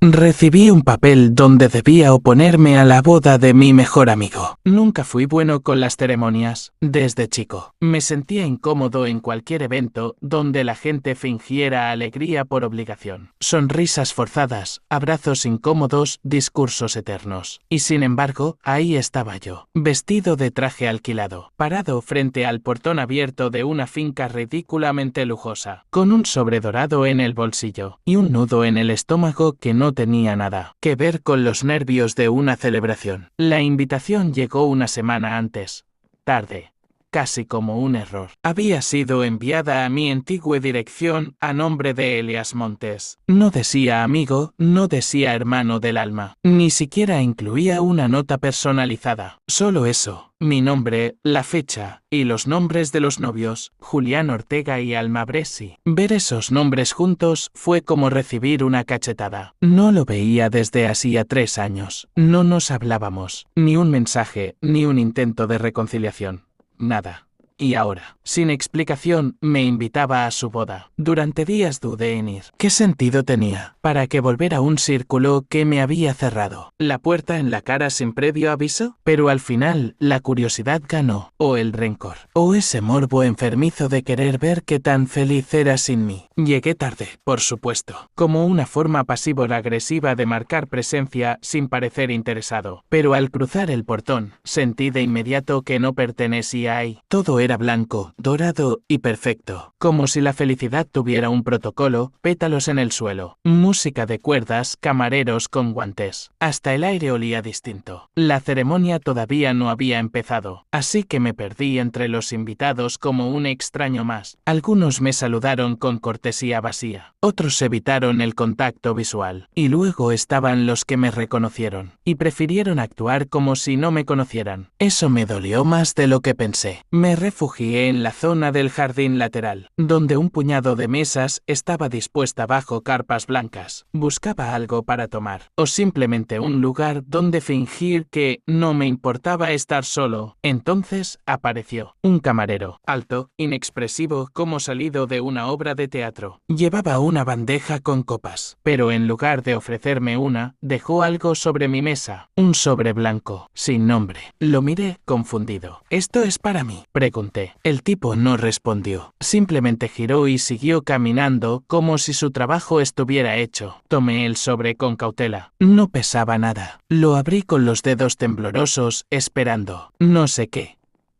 Recibí un papel donde debía oponerme a la boda de mi mejor amigo. Nunca fui bueno con las ceremonias, desde chico. Me sentía incómodo en cualquier evento donde la gente fingiera alegría por obligación. Sonrisas forzadas, abrazos incómodos, discursos eternos. Y sin embargo, ahí estaba yo, vestido de traje alquilado, parado frente al portón abierto de una finca ridículamente lujosa, con un sobre dorado en el bolsillo y un nudo en el estómago que no tenía nada que ver con los nervios de una celebración. La invitación llegó una semana antes, tarde, casi como un error. Había sido enviada a mi antigua dirección a nombre de Elias Montes. No decía amigo, no decía hermano del alma, ni siquiera incluía una nota personalizada. Solo eso, mi nombre, la fecha y los nombres de los novios, Julián Ortega y Alma Bresi. Ver esos nombres juntos fue como recibir una cachetada. No lo veía desde hacía 3 años. No nos hablábamos, ni un mensaje, ni un intento de reconciliación. Nada. Y ahora, sin explicación, me invitaba a su boda. Durante días dudé en ir. ¿Qué sentido tenía? ¿Para qué volver a un círculo que me había cerrado? ¿La puerta en la cara sin previo aviso? Pero al final, la curiosidad ganó, o el rencor, o ese morbo enfermizo de querer ver qué tan feliz era sin mí. Llegué tarde, por supuesto, como una forma pasivo-agresiva de marcar presencia sin parecer interesado. Pero al cruzar el portón, sentí de inmediato que no pertenecía ahí. Todo era blanco, dorado y perfecto, como si la felicidad tuviera un protocolo, pétalos en el suelo, música de cuerdas, camareros con guantes. Hasta el aire olía distinto. La ceremonia todavía no había empezado, así que me perdí entre los invitados como un extraño más. Algunos me saludaron con cortesía vacía, otros evitaron el contacto visual, y luego estaban los que me reconocieron, y prefirieron actuar como si no me conocieran. Eso me dolió más de lo que pensé. Me refugié en la zona del jardín lateral, donde un puñado de mesas estaba dispuesta bajo carpas blancas. Buscaba algo para tomar, o simplemente un lugar donde fingir que no me importaba estar solo. Entonces apareció un camarero, alto, inexpresivo como salido de una obra de teatro. Llevaba una bandeja con copas, pero en lugar de ofrecerme una, dejó algo sobre mi mesa, un sobre blanco, sin nombre. Lo miré confundido. ¿Esto es para mí?, pregunté. El tipo no respondió. Simplemente giró y siguió caminando como si su trabajo estuviera hecho. Tomé el sobre con cautela. No pesaba nada. Lo abrí con los dedos temblorosos, esperando. No sé qué.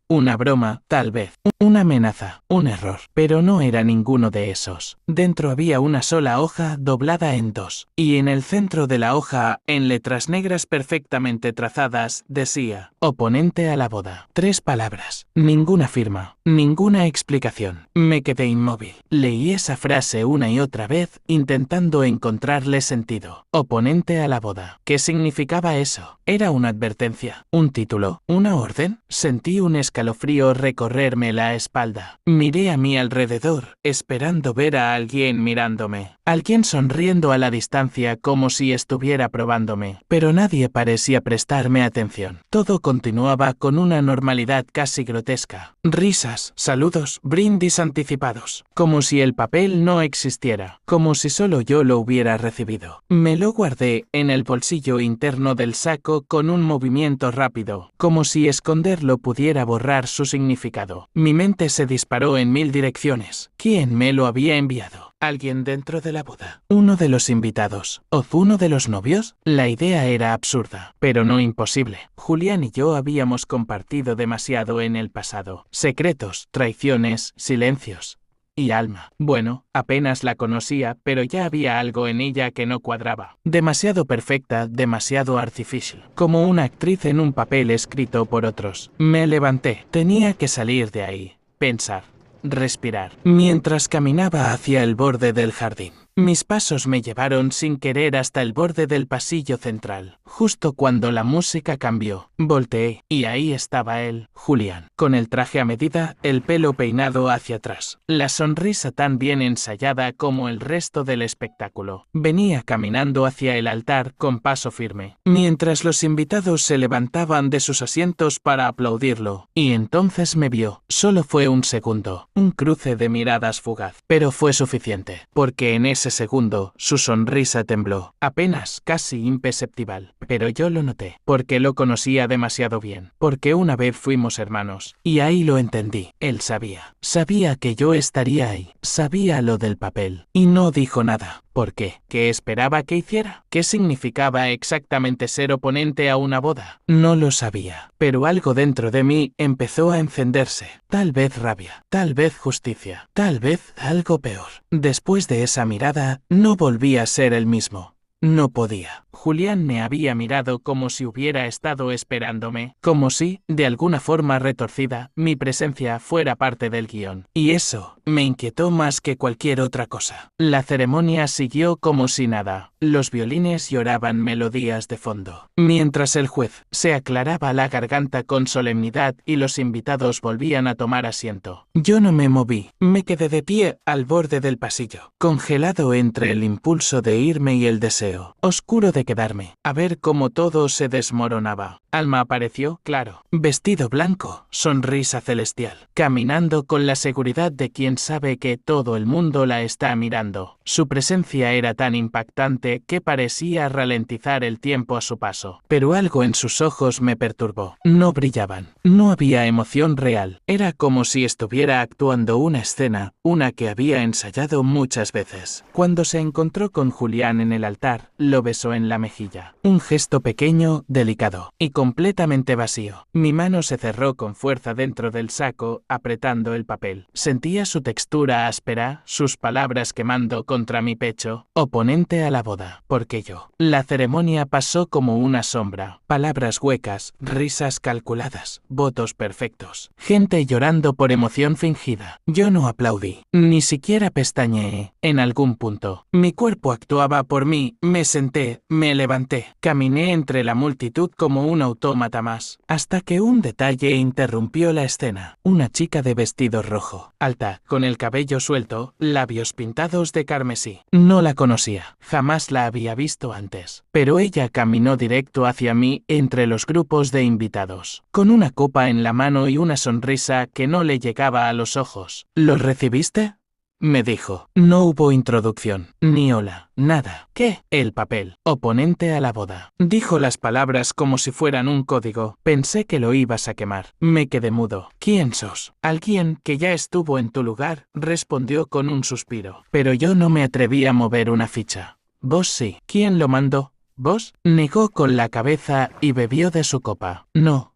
Una broma, tal vez. Una amenaza, un error. Pero no era ninguno de esos. Dentro había una sola hoja doblada en 2. Y en el centro de la hoja, en letras negras perfectamente trazadas, decía: oponente a la boda. 3 palabras. Ninguna firma. Ninguna explicación. Me quedé inmóvil. Leí esa frase una y otra vez, intentando encontrarle sentido. Oponente a la boda. ¿Qué significaba eso? ¿Era una advertencia? ¿Un título? ¿Una orden? Sentí un escalofrío recorrerme la espalda. Miré a mi alrededor, esperando ver a alguien mirándome. Alguien sonriendo a la distancia como si estuviera probándome. Pero nadie parecía prestarme atención. Todo continuaba con una normalidad casi grotesca. Risas, saludos, brindis anticipados. Como si el papel no existiera. Como si solo yo lo hubiera recibido. Me lo guardé en el bolsillo interno del saco con un movimiento rápido, como si esconderlo pudiera borrar su significado. Mi mente se disparó en 1000 direcciones. ¿Quién me lo había enviado? ¿Alguien dentro de la boda? ¿Uno de los invitados? ¿O uno de los novios? La idea era absurda, pero no imposible. Julián y yo habíamos compartido demasiado en el pasado. Secretos, traiciones, silencios. Y Alma, bueno, apenas la conocía, pero ya había algo en ella que no cuadraba. Demasiado perfecta, demasiado artificial, como una actriz en un papel escrito por otros. Me levanté. Tenía que salir de ahí. Pensar. Respirar. Mientras caminaba hacia el borde del jardín. Mis pasos me llevaron sin querer hasta el borde del pasillo central. Justo cuando la música cambió, volteé, y ahí estaba él, Julián, con el traje a medida, el pelo peinado hacia atrás, la sonrisa tan bien ensayada como el resto del espectáculo. Venía caminando hacia el altar con paso firme, mientras los invitados se levantaban de sus asientos para aplaudirlo, y entonces me vio. Solo fue un segundo, un cruce de miradas fugaz, pero fue suficiente, porque en ese ese segundo, su sonrisa tembló, apenas, casi imperceptible, pero yo lo noté, porque lo conocía demasiado bien, porque una vez fuimos hermanos, y ahí lo entendí. Él sabía que yo estaría ahí, sabía lo del papel, y no dijo nada. ¿Por qué? ¿Qué esperaba que hiciera? ¿Qué significaba exactamente ser oponente a una boda? No lo sabía, pero algo dentro de mí empezó a encenderse. Tal vez rabia, tal vez justicia, tal vez algo peor. Después de esa mirada, no volví a ser el mismo. No podía. Julián me había mirado como si hubiera estado esperándome, como si, de alguna forma retorcida, mi presencia fuera parte del guión. Y eso me inquietó más que cualquier otra cosa. La ceremonia siguió como si nada. Los violines lloraban melodías de fondo, mientras el juez se aclaraba la garganta con solemnidad y los invitados volvían a tomar asiento. Yo no me moví, me quedé de pie al borde del pasillo, congelado entre el impulso de irme y el deseo oscuro de quedarme, a ver cómo todo se desmoronaba. Alma apareció, claro, vestido blanco, sonrisa celestial, caminando con la seguridad de quien sabe que todo el mundo la está mirando. Su presencia era tan impactante que parecía ralentizar el tiempo a su paso, pero algo en sus ojos me perturbó. No brillaban, no había emoción real, era como si estuviera actuando una escena, una que había ensayado muchas veces. Cuando se encontró con Julián en el altar, lo besó en la mejilla. Un gesto pequeño, delicado, y completamente vacío. Mi mano se cerró con fuerza dentro del saco, apretando el papel. Sentía su textura áspera, sus palabras quemando contra mi pecho. Oponente a la boda. Porque yo. La ceremonia pasó como una sombra. Palabras huecas, risas calculadas, votos perfectos. Gente llorando por emoción fingida. Yo no aplaudí. Ni siquiera pestañeé. En algún punto. Mi cuerpo actuaba por mí. Me senté, me levanté. Caminé entre la multitud como un autómata más. Hasta que un detalle interrumpió la escena. Una chica de vestido rojo. Alta, con el cabello suelto, labios pintados de carmesí. No la conocía. Jamás la había visto antes. Pero ella caminó directo hacia mí entre los grupos de invitados. Con una copa en la mano y una sonrisa que no le llegaba a los ojos. ¿Lo recibiste? Me dijo. No hubo introducción, ni hola, nada. ¿Qué? El papel. Oponente a la boda. Dijo las palabras como si fueran un código. Pensé que lo ibas a quemar. Me quedé mudo. ¿Quién sos? Alguien que ya estuvo en tu lugar, respondió con un suspiro. Pero yo no me atreví a mover una ficha. Vos sí. ¿Quién lo mandó? ¿Vos? Negó con la cabeza y bebió de su copa. No.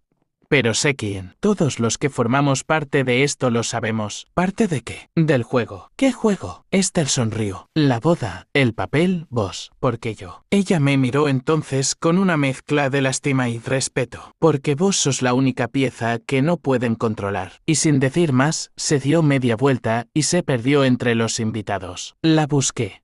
Pero sé quién. Todos los que formamos parte de esto lo sabemos. ¿Parte de qué? Del juego. ¿Qué juego? Esther sonrió. La boda, el papel, vos. Porque yo. Ella me miró entonces con una mezcla de lástima y respeto. Porque vos sos la única pieza que no pueden controlar. Y sin decir más, se dio media vuelta y se perdió entre los invitados. La busqué.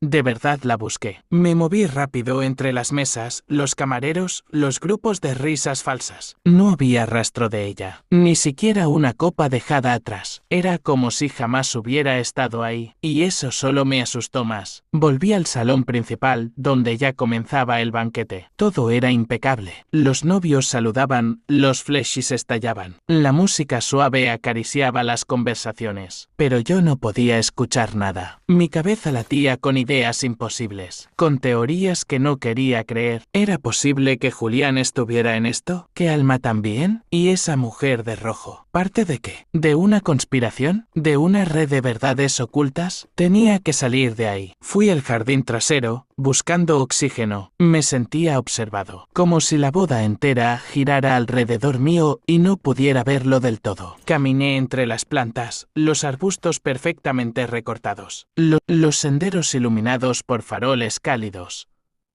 De verdad la busqué. Me moví rápido entre las mesas, los camareros, los grupos de risas falsas. No había rastro de ella, ni siquiera una copa dejada atrás. Era como si jamás hubiera estado ahí, y eso solo me asustó más. Volví al salón principal, donde ya comenzaba el banquete. Todo era impecable. Los novios saludaban, los flashes estallaban. La música suave acariciaba las conversaciones. Pero yo no podía escuchar nada. Mi cabeza latía con ideas imposibles, con teorías que no quería creer. ¿Era posible que Julián estuviera en esto? ¿Que Alma también? ¿Y esa mujer de rojo? ¿Parte de qué? ¿De una conspiración? ¿De una red de verdades ocultas? Tenía que salir de ahí. Fui al jardín trasero, buscando oxígeno. Me sentía observado, como si la boda entera girara alrededor mío y no pudiera verlo del todo. Caminé entre las plantas, los arbustos perfectamente recortados, los senderos iluminados por faroles cálidos.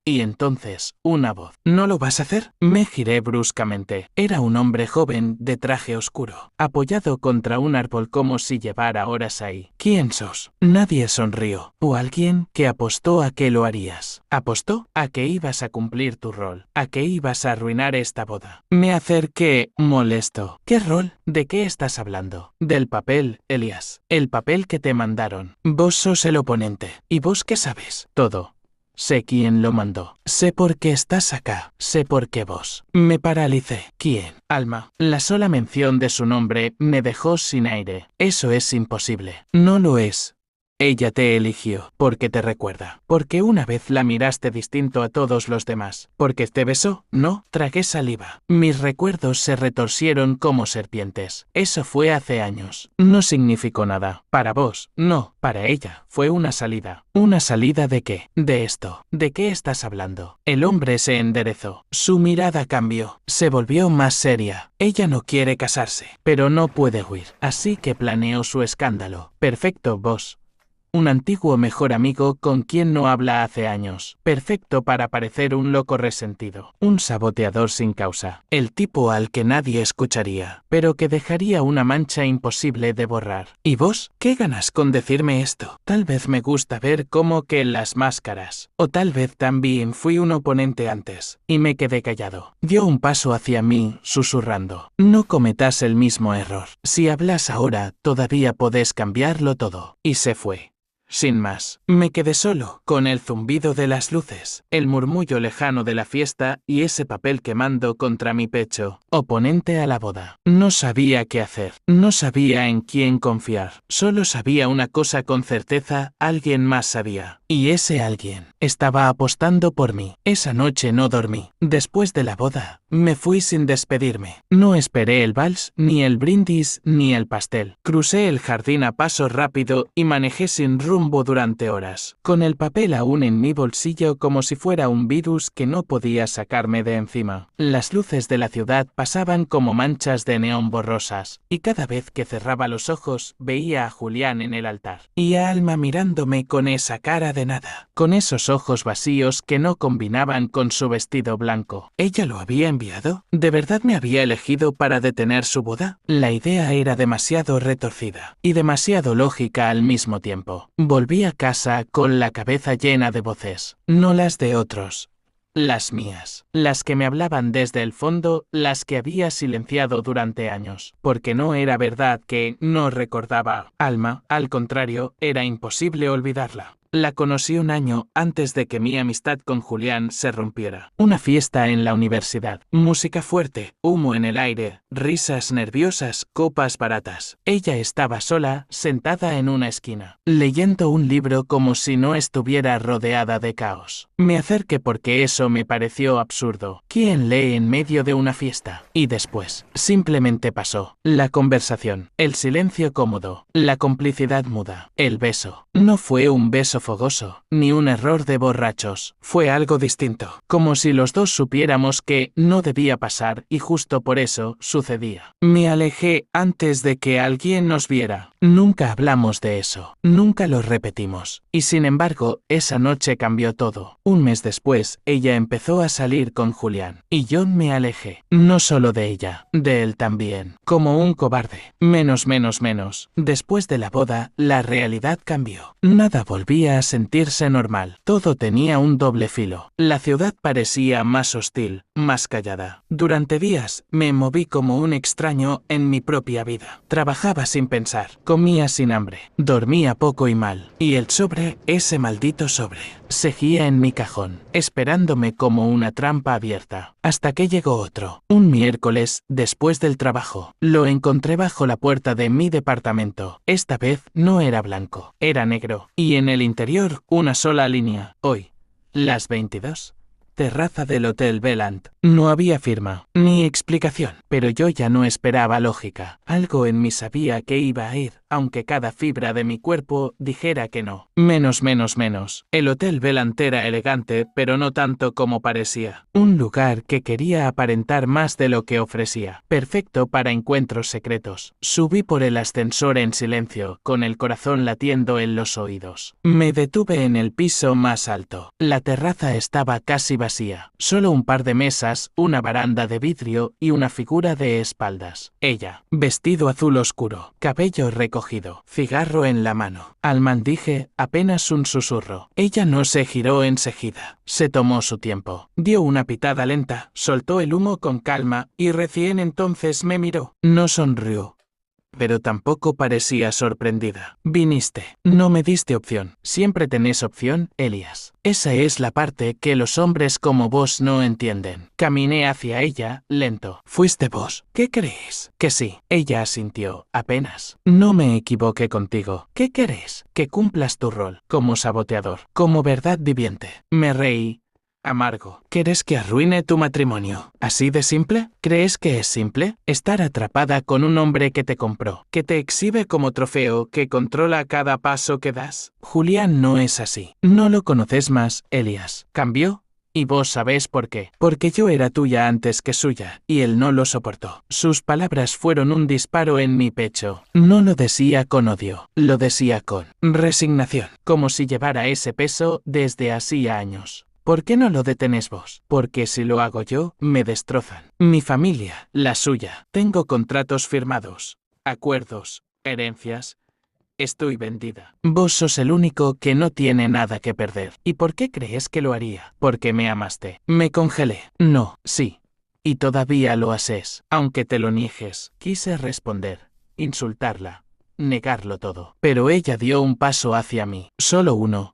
Y entonces, una voz. ¿No lo vas a hacer? Me giré bruscamente. Era un hombre joven, de traje oscuro, apoyado contra un árbol como si llevara horas ahí. ¿Quién sos? Nadie sonrió. ¿O alguien que apostó a que lo harías? ¿Apostó? A que ibas a cumplir tu rol. A que ibas a arruinar esta boda. Me acerqué, molesto. ¿Qué rol? ¿De qué estás hablando? Del papel, Elías. El papel que te mandaron. Vos sos el oponente. ¿Y vos qué sabes? Todo. Sé quién lo mandó. Sé por qué estás acá. Sé por qué vos. Me paralicé. ¿Quién? Alma. La sola mención de su nombre me dejó sin aire. Eso es imposible. No lo es. Ella te eligió porque te recuerda, porque una vez la miraste distinto a todos los demás, porque te besó, no, tragué saliva. Mis recuerdos se retorcieron como serpientes. Eso fue hace años. No significó nada. Para vos, no, para ella, fue una salida. ¿Una salida de qué? De esto. ¿De qué estás hablando? El hombre se enderezó. Su mirada cambió. Se volvió más seria. Ella no quiere casarse, pero no puede huir. Así que planeó su escándalo. Perfecto, vos. Un antiguo mejor amigo con quien no habla hace años. Perfecto para parecer un loco resentido. Un saboteador sin causa. El tipo al que nadie escucharía, pero que dejaría una mancha imposible de borrar. ¿Y vos? ¿Qué ganas con decirme esto? Tal vez me gusta ver cómo que las máscaras. O tal vez también fui un oponente antes, y me quedé callado. Dio un paso hacia mí, susurrando. No cometas el mismo error. Si hablas ahora, todavía podés cambiarlo todo. Y se fue. Sin más, me quedé solo, con el zumbido de las luces, el murmullo lejano de la fiesta y ese papel quemando contra mi pecho. Oponente a la boda. No sabía qué hacer, no sabía en quién confiar. Solo sabía una cosa con certeza, alguien más sabía. Y ese alguien estaba apostando por mí. Esa noche no dormí. Después de la boda, me fui sin despedirme. No esperé el vals, ni el brindis, ni el pastel. Crucé el jardín a paso rápido y manejé sin rumbo durante horas, con el papel aún en mi bolsillo como si fuera un virus que no podía sacarme de encima. Las luces de la ciudad pasaban como manchas de neón borrosas, y cada vez que cerraba los ojos veía a Julián en el altar, y a Alma mirándome con esa cara de nada, con esos ojos vacíos que no combinaban con su vestido blanco. ¿Ella lo había enviado? ¿De verdad me había elegido para detener su boda? La idea era demasiado retorcida, y demasiado lógica al mismo tiempo. Volví a casa con la cabeza llena de voces, no las de otros. Las mías, las que me hablaban desde el fondo, las que había silenciado durante años, porque no era verdad que no recordaba Alma, al contrario, era imposible olvidarla. La conocí un año antes de que mi amistad con Julián se rompiera. Una fiesta en la universidad, música fuerte, humo en el aire, risas nerviosas, copas baratas. Ella estaba sola, sentada en una esquina, leyendo un libro como si no estuviera rodeada de caos. Me acerqué porque eso me pareció absurdo. ¿Quién lee en medio de una fiesta? Y después, simplemente pasó. La conversación, el silencio cómodo, la complicidad muda, el beso. No fue un beso fogoso, ni un error de borrachos. Fue algo distinto, como si los dos supiéramos que no debía pasar y justo por eso sucedía. Me alejé antes de que alguien nos viera. Nunca hablamos de eso, nunca lo repetimos. Y sin embargo, esa noche cambió todo. Un mes después, ella empezó a salir con Julián, y yo me alejé. No solo de ella, de él también. Como un cobarde. Menos. Después de la boda, la realidad cambió. Nada volvía a sentirse normal. Todo tenía un doble filo. La ciudad parecía más hostil, más callada. Durante días, me moví como un extraño en mi propia vida. Trabajaba sin pensar, comía sin hambre, dormía poco y mal. Y el sobre, ese maldito sobre, seguía en mi cajón, esperándome como una trampa abierta. Hasta que llegó otro. Un miércoles, después del trabajo, lo encontré bajo la puerta de mi departamento. Esta vez no era blanco, era negro. Y en el interior, una sola línea. Hoy, las 22. Terraza del Hotel Beland. No había firma, ni explicación, pero yo ya no esperaba lógica. Algo en mí sabía que iba a ir, aunque cada fibra de mi cuerpo dijera que no. Menos. El Hotel Beland era elegante, pero no tanto como parecía. Un lugar que quería aparentar más de lo que ofrecía. Perfecto para encuentros secretos. Subí por el ascensor en silencio, con el corazón latiendo en los oídos. Me detuve en el piso más alto. La terraza estaba casi vacía. Solo un par de mesas, una baranda de vidrio y una figura de espaldas. Ella, vestido azul oscuro, cabello recogido, cigarro en la mano. Alman, dije, apenas un susurro. Ella no se giró enseguida. Se tomó su tiempo. Dio una pitada lenta, soltó el humo con calma y recién entonces me miró. No sonrió, pero tampoco parecía sorprendida. Viniste. No me diste opción. Siempre tenés opción, Elias. Esa es la parte que los hombres como vos no entienden. Caminé hacia ella, lento. ¿Fuiste vos? ¿Qué crees? Que sí. Ella asintió, apenas. No me equivoqué contigo. ¿Qué querés? Que cumplas tu rol, como saboteador, como verdad viviente. Me reí. Amargo. ¿Quieres que arruine tu matrimonio? ¿Así de simple? ¿Crees que es simple? Estar atrapada con un hombre que te compró, que te exhibe como trofeo, que controla cada paso que das. Julián no es así. No lo conoces más, Elias. ¿Cambió? Y vos sabés por qué. Porque yo era tuya antes que suya, y él no lo soportó. Sus palabras fueron un disparo en mi pecho. No lo decía con odio, lo decía con resignación, como si llevara ese peso desde hacía años. ¿Por qué no lo detenés vos? Porque si lo hago yo, me destrozan. Mi familia, la suya. Tengo contratos firmados, acuerdos, herencias. Estoy vendida. Vos sos el único que no tiene nada que perder. ¿Y por qué crees que lo haría? Porque me amaste. Me congelé. No, sí. Y todavía lo haces, aunque te lo niegues. Quise responder, insultarla, negarlo todo. Pero ella dio un paso hacia mí, solo uno.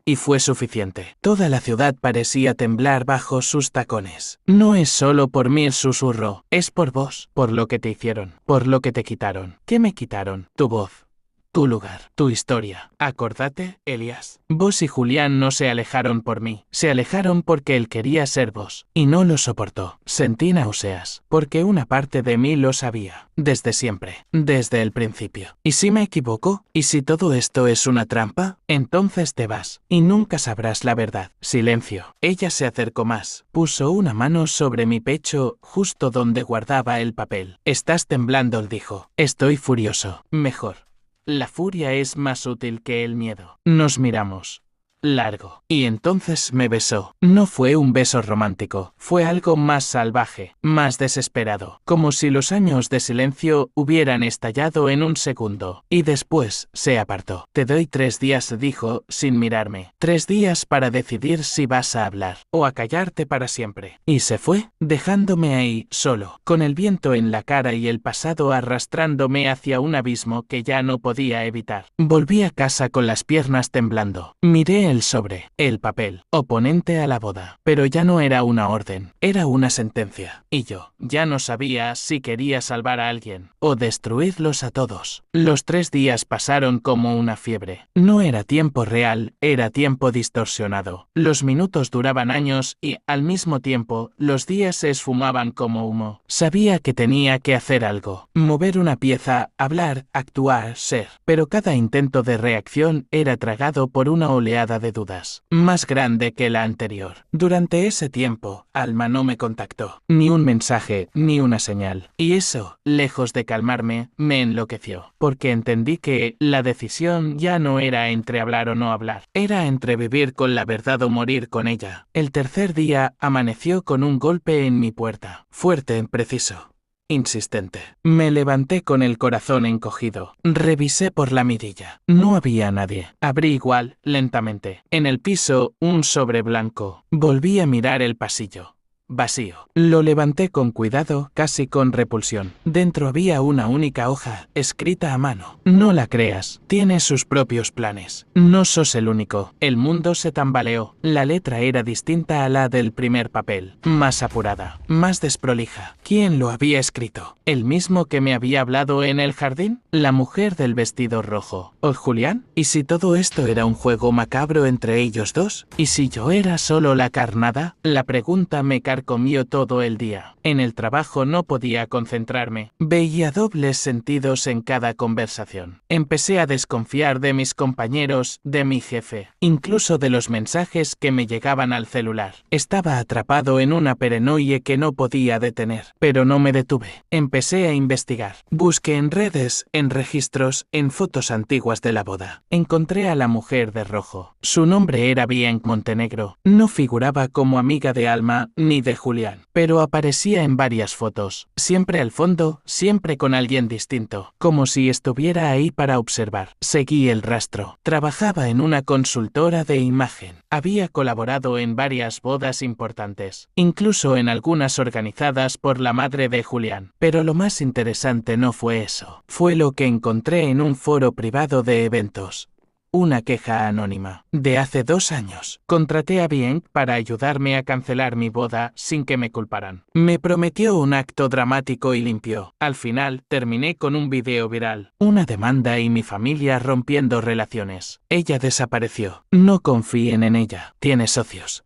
Y fue suficiente. Toda la ciudad parecía temblar bajo sus tacones. No es solo por mí el susurro, es por vos, por lo que te hicieron, por lo que te quitaron. ¿Qué me quitaron? Tu voz. Tu lugar, tu historia. Acordate, Elias. Vos y Julián no se alejaron por mí. Se alejaron porque él quería ser vos. Y no lo soportó. Sentí náuseas. Porque una parte de mí lo sabía. Desde siempre. Desde el principio. ¿Y si me equivoco? ¿Y si todo esto es una trampa? Entonces te vas. Y nunca sabrás la verdad. Silencio. Ella se acercó más. Puso una mano sobre mi pecho, justo donde guardaba el papel. Estás temblando, dijo. Estoy furioso. Mejor. La furia es más útil que el miedo. Nos miramos. Largo. Y entonces me besó. No fue un beso romántico, fue algo más salvaje, más desesperado, como si los años de silencio hubieran estallado en un segundo. Y después se apartó. Te doy 3 días, dijo, sin mirarme. 3 días para decidir si vas a hablar o a callarte para siempre. Y se fue, dejándome ahí, solo, con el viento en la cara y el pasado arrastrándome hacia un abismo que ya no podía evitar. Volví a casa con las piernas temblando. Miré el sobre, el papel, oponente a la boda. Pero ya no era una orden, era una sentencia. Y yo ya no sabía si quería salvar a alguien o destruirlos a todos. Los 3 días pasaron como una fiebre. No era tiempo real, era tiempo distorsionado. Los minutos duraban años y, al mismo tiempo, los días se esfumaban como humo. Sabía que tenía que hacer algo, mover una pieza, hablar, actuar, ser. Pero cada intento de reacción era tragado por una oleada de dudas, más grande que la anterior. Durante ese tiempo, Alma no me contactó. Ni un mensaje, ni una señal. Y eso, lejos de calmarme, me enloqueció. Porque entendí que la decisión ya no era entre hablar o no hablar. Era entre vivir con la verdad o morir con ella. El tercer día amaneció con un golpe en mi puerta. Fuerte, preciso. Insistente. Me levanté con el corazón encogido. Revisé por la mirilla. No había nadie. Abrí igual, lentamente. En el piso, un sobre blanco. Volví a mirar el pasillo. Vacío. Lo levanté con cuidado, casi con repulsión. Dentro había una única hoja, escrita a mano. No la creas, tiene sus propios planes. No sos el único. El mundo se tambaleó. La letra era distinta a la del primer papel. Más apurada, más desprolija. ¿Quién lo había escrito? ¿El mismo que me había hablado en el jardín? ¿La mujer del vestido rojo? ¿O Julián? ¿Y si todo esto era un juego macabro entre ellos dos? ¿Y si yo era solo la carnada? La pregunta me carcomió todo el día. En el trabajo no podía concentrarme. Veía dobles sentidos en cada conversación. Empecé a desconfiar de mis compañeros, de mi jefe, incluso de los mensajes que me llegaban al celular. Estaba atrapado en una paranoia que no podía detener, pero no me detuve. Empecé a investigar. Busqué en redes, en registros, en fotos antiguas de la boda. Encontré a la mujer de rojo. Su nombre era Bianca Montenegro. No figuraba como amiga de Alma, ni de Julián, pero aparecía en varias fotos, siempre al fondo, siempre con alguien distinto, como si estuviera ahí para observar. Seguí el rastro. Trabajaba en una consultora de imagen. Había colaborado en varias bodas importantes, incluso en algunas organizadas por la madre de Julián. Pero lo más interesante no fue eso, fue lo que encontré en un foro privado de eventos. Una queja anónima. De hace 2 años, contraté a Bien para ayudarme a cancelar mi boda sin que me culparan. Me prometió un acto dramático y limpio. Al final, terminé con un video viral, una demanda y mi familia rompiendo relaciones. Ella desapareció. No confíen en ella. Tiene socios.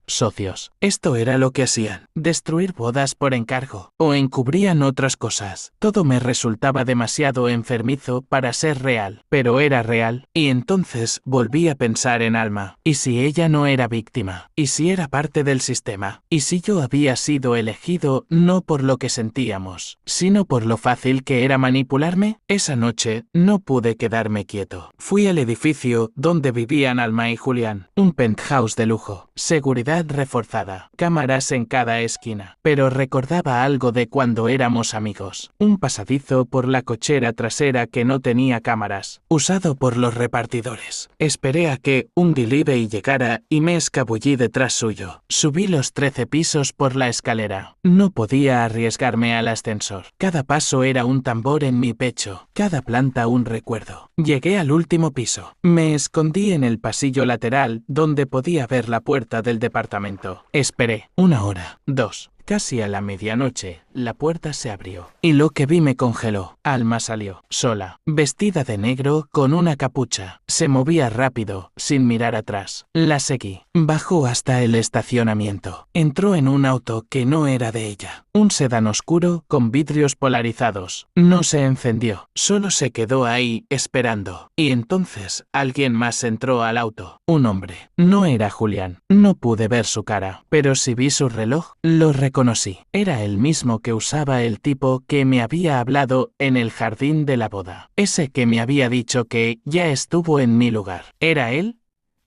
Esto era lo que hacían. Destruir bodas por encargo. O encubrían otras cosas. Todo me resultaba demasiado enfermizo para ser real. Pero era real. Y entonces volví a pensar en Alma. ¿Y si ella no era víctima? ¿Y si era parte del sistema? ¿Y si yo había sido elegido no por lo que sentíamos, sino por lo fácil que era manipularme? Esa noche no pude quedarme quieto. Fui al edificio donde vivían Alma y Julián. Un penthouse de lujo, seguridad reforzada, cámaras en cada esquina. Pero recordaba algo de cuando éramos amigos. Un pasadizo por la cochera trasera que no tenía cámaras, usado por los repartidores. Esperé a que un delivery llegara y me escabullí detrás suyo. Subí los 13 pisos por la escalera. No podía arriesgarme al ascensor. Cada paso era un tambor en mi pecho, cada planta un recuerdo. Llegué al último piso. Me escondí en el pasillo lateral donde podía ver la puerta del departamento. Esperé 1 hora, 2. Casi a la medianoche, la puerta se abrió, y lo que vi me congeló. Alma salió, sola, vestida de negro con una capucha. Se movía rápido, sin mirar atrás. La seguí. Bajó hasta el estacionamiento. Entró en un auto que no era de ella. Un sedán oscuro con vidrios polarizados. No se encendió, solo se quedó ahí, esperando. Y entonces, alguien más entró al auto. Un hombre. No era Julián. No pude ver su cara, pero si vi su reloj, lo reconocí. Era el mismo que usaba el tipo que me había hablado en el jardín de la boda. Ese que me había dicho que ya estuvo en mi lugar. ¿Era él?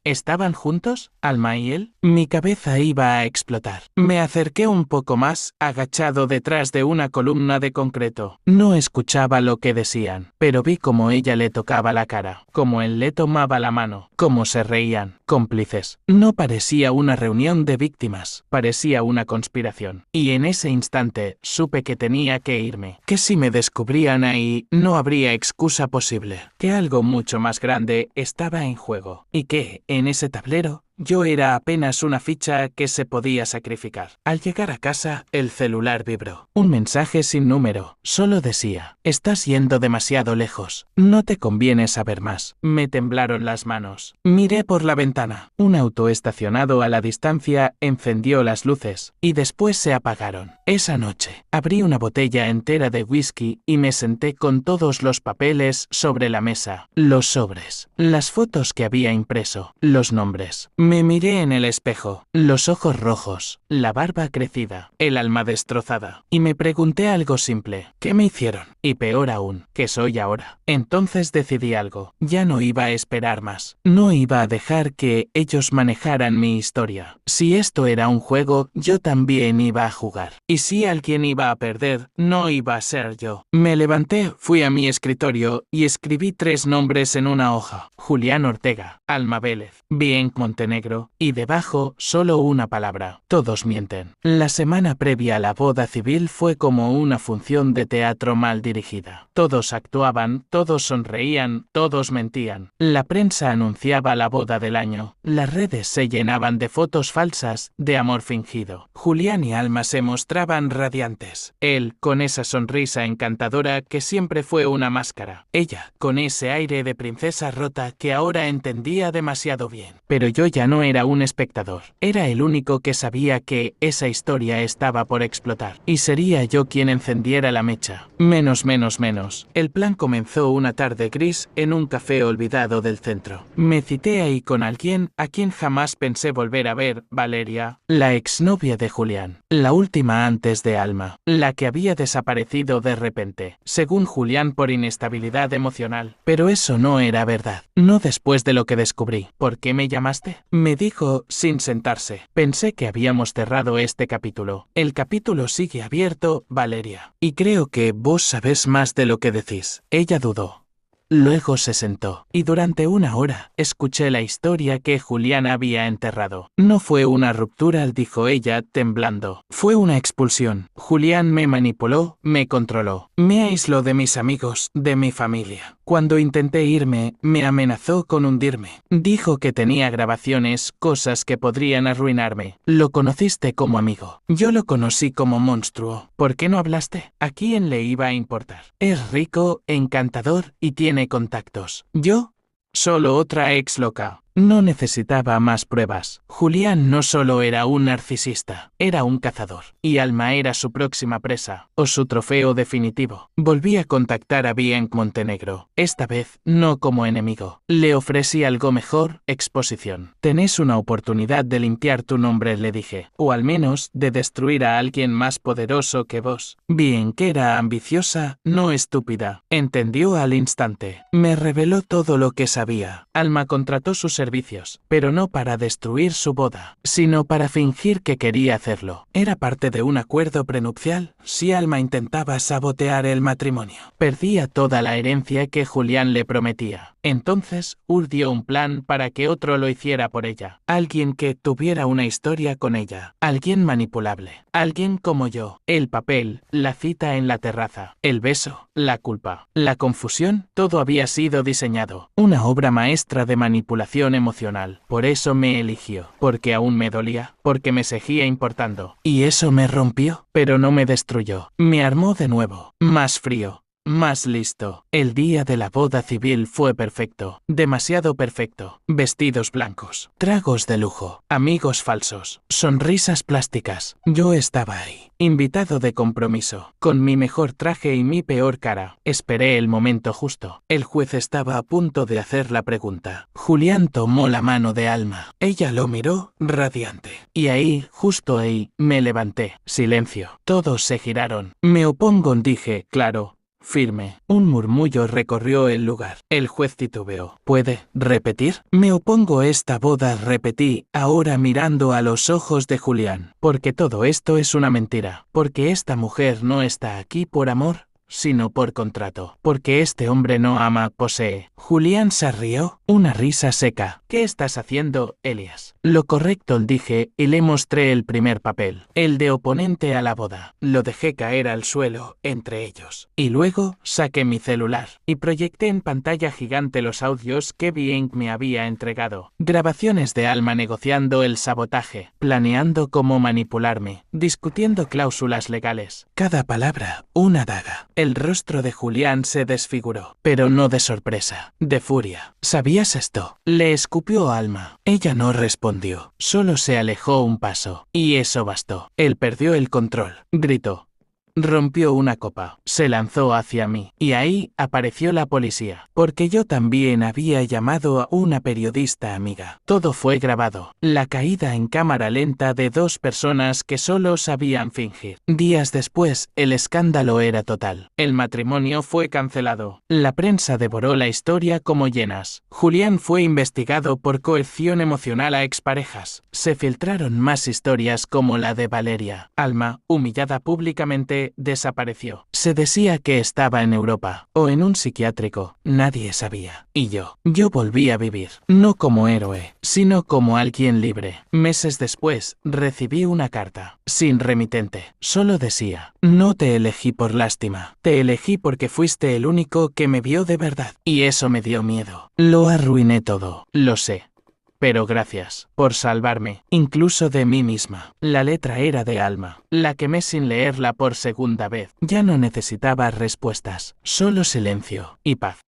¿Estaban juntos, Alma y él? Mi cabeza iba a explotar. Me acerqué un poco más, agachado detrás de una columna de concreto. No escuchaba lo que decían, pero vi cómo ella le tocaba la cara, cómo él le tomaba la mano, cómo se reían, cómplices. No parecía una reunión de víctimas, parecía una conspiración. Y en ese instante supe que tenía que irme, que si me descubrían ahí no habría excusa posible, que algo mucho más grande estaba en juego, y que, en ese tablero, yo era apenas una ficha que se podía sacrificar. Al llegar a casa, el celular vibró. Un mensaje sin número. Solo decía: estás yendo demasiado lejos. No te conviene saber más. Me temblaron las manos. Miré por la ventana. Un auto estacionado a la distancia encendió las luces y después se apagaron. Esa noche, abrí una botella entera de whisky y me senté con todos los papeles sobre la mesa. Los sobres, las fotos que había impreso, los nombres. Me miré en el espejo, los ojos rojos, la barba crecida, el alma destrozada, y me pregunté algo simple: ¿qué me hicieron? Y peor aún, ¿qué soy ahora? Entonces decidí algo: ya no iba a esperar más, no iba a dejar que ellos manejaran mi historia. Si esto era un juego, yo también iba a jugar, y si alguien iba a perder, no iba a ser yo. Me levanté, fui a mi escritorio y escribí 3 nombres en una hoja: Julián Ortega, Alma Vélez, Bien Montenegro, y debajo solo una palabra: todos mienten. La semana previa a la boda civil fue como una función de teatro mal dirigida. Todos actuaban, todos sonreían, todos mentían. La prensa anunciaba la boda del año. Las redes se llenaban de fotos falsas, de amor fingido. Julián y Alma se mostraban radiantes. Él, con esa sonrisa encantadora que siempre fue una máscara. Ella, con ese aire de princesa rota que ahora entendía demasiado bien. Pero yo ya no era un espectador. Era el único que sabía que esa historia estaba por explotar. Y sería yo quien encendiera la mecha. Menos. El plan comenzó una tarde gris en un café olvidado del centro. Me cité ahí con alguien a quien jamás pensé volver a ver: Valeria, la exnovia de Julián. La última antes de Alma. La que había desaparecido de repente, según Julián, por inestabilidad emocional. Pero eso no era verdad. No después de lo que descubrí. ¿Por qué me llamaste? me dijo sin sentarse. Pensé que habíamos cerrado este capítulo. El capítulo sigue abierto, Valeria. Y creo que vos sabés más de lo que decís. Ella dudó. Luego se sentó, y durante una hora escuché la historia que Julián había enterrado. No fue una ruptura, dijo ella, temblando. Fue una expulsión. Julián me manipuló, me controló. Me aisló de mis amigos, de mi familia. Cuando intenté irme, me amenazó con hundirme. Dijo que tenía grabaciones, cosas que podrían arruinarme. Lo conociste como amigo. Yo lo conocí como monstruo. ¿Por qué no hablaste? ¿A quién le iba a importar? Es rico, encantador y tiene contactos. ¿Yo? Solo otra ex loca. No necesitaba más pruebas. Julián no solo era un narcisista, era un cazador. Y Alma era su próxima presa, o su trofeo definitivo. Volví a contactar a Bianc Montenegro. Esta vez, no como enemigo. Le ofrecí algo mejor, exposición. Tenés una oportunidad de limpiar tu nombre, le dije. O al menos, de destruir a alguien más poderoso que vos. Bianc era ambiciosa, no estúpida. Entendió al instante. Me reveló todo lo que sabía. Alma contrató sus servicios, pero no para destruir su boda, sino para fingir que quería hacerlo. Era parte de un acuerdo prenupcial. Si Alma intentaba sabotear el matrimonio, perdía toda la herencia que Julián le prometía. Entonces, urdió un plan para que otro lo hiciera por ella. Alguien que tuviera una historia con ella. Alguien manipulable. Alguien como yo. El papel, la cita en la terraza, el beso, la culpa, la confusión, todo había sido diseñado. Una obra maestra de manipulación emocional. Por eso me eligió. Porque aún me dolía. Porque me seguía importando. Y eso me rompió, pero no me destruyó. Me armó de nuevo. Más frío. Más listo. El día de la boda civil fue perfecto. Demasiado perfecto. Vestidos blancos. Tragos de lujo. Amigos falsos. Sonrisas plásticas. Yo estaba ahí. Invitado de compromiso. Con mi mejor traje y mi peor cara. Esperé el momento justo. El juez estaba a punto de hacer la pregunta. Julián tomó la mano de Alma. Ella lo miró, radiante. Y ahí, justo ahí, me levanté. Silencio. Todos se giraron. Me opongo, dije, claro. Firme. Un murmullo recorrió el lugar. El juez titubeó. ¿Puede repetir? Me opongo a esta boda, repetí, ahora mirando a los ojos de Julián. Porque todo esto es una mentira. Porque esta mujer no está aquí por amor, sino por contrato. Porque este hombre no ama, posee. Julián se rió, una risa seca. ¿Qué estás haciendo, Elias? Lo correcto, dije, y le mostré el primer papel. El de oponente a la boda. Lo dejé caer al suelo, entre ellos. Y luego, saqué mi celular. Y proyecté en pantalla gigante los audios que Bianc me había entregado. Grabaciones de Alma negociando el sabotaje. Planeando cómo manipularme. Discutiendo cláusulas legales. Cada palabra, una daga. El rostro de Julián se desfiguró, pero no de sorpresa, de furia. ¿Sabías esto? Le escupió Alma. Ella no respondió, solo se alejó un paso, y eso bastó. Él perdió el control, gritó. Rompió una copa, se lanzó hacia mí, y ahí apareció la policía, porque yo también había llamado a una periodista amiga. Todo fue grabado, la caída en cámara lenta de dos personas que solo sabían fingir. Días después, el escándalo era total. El matrimonio fue cancelado. La prensa devoró la historia como llenas. Julián fue investigado por coerción emocional a exparejas. Se filtraron más historias como la de Valeria. Alma, humillada públicamente, desapareció. Se decía que estaba en Europa, o en un psiquiátrico, nadie sabía. Y yo volví a vivir, no como héroe, sino como alguien libre. Meses después, recibí una carta, sin remitente. Solo decía, no te elegí por lástima, te elegí porque fuiste el único que me vio de verdad. Y eso me dio miedo. Lo arruiné todo, lo sé. Pero gracias por salvarme, incluso de mí misma. La letra era de Alma. La quemé sin leerla por segunda vez. Ya no necesitaba respuestas, solo silencio y paz.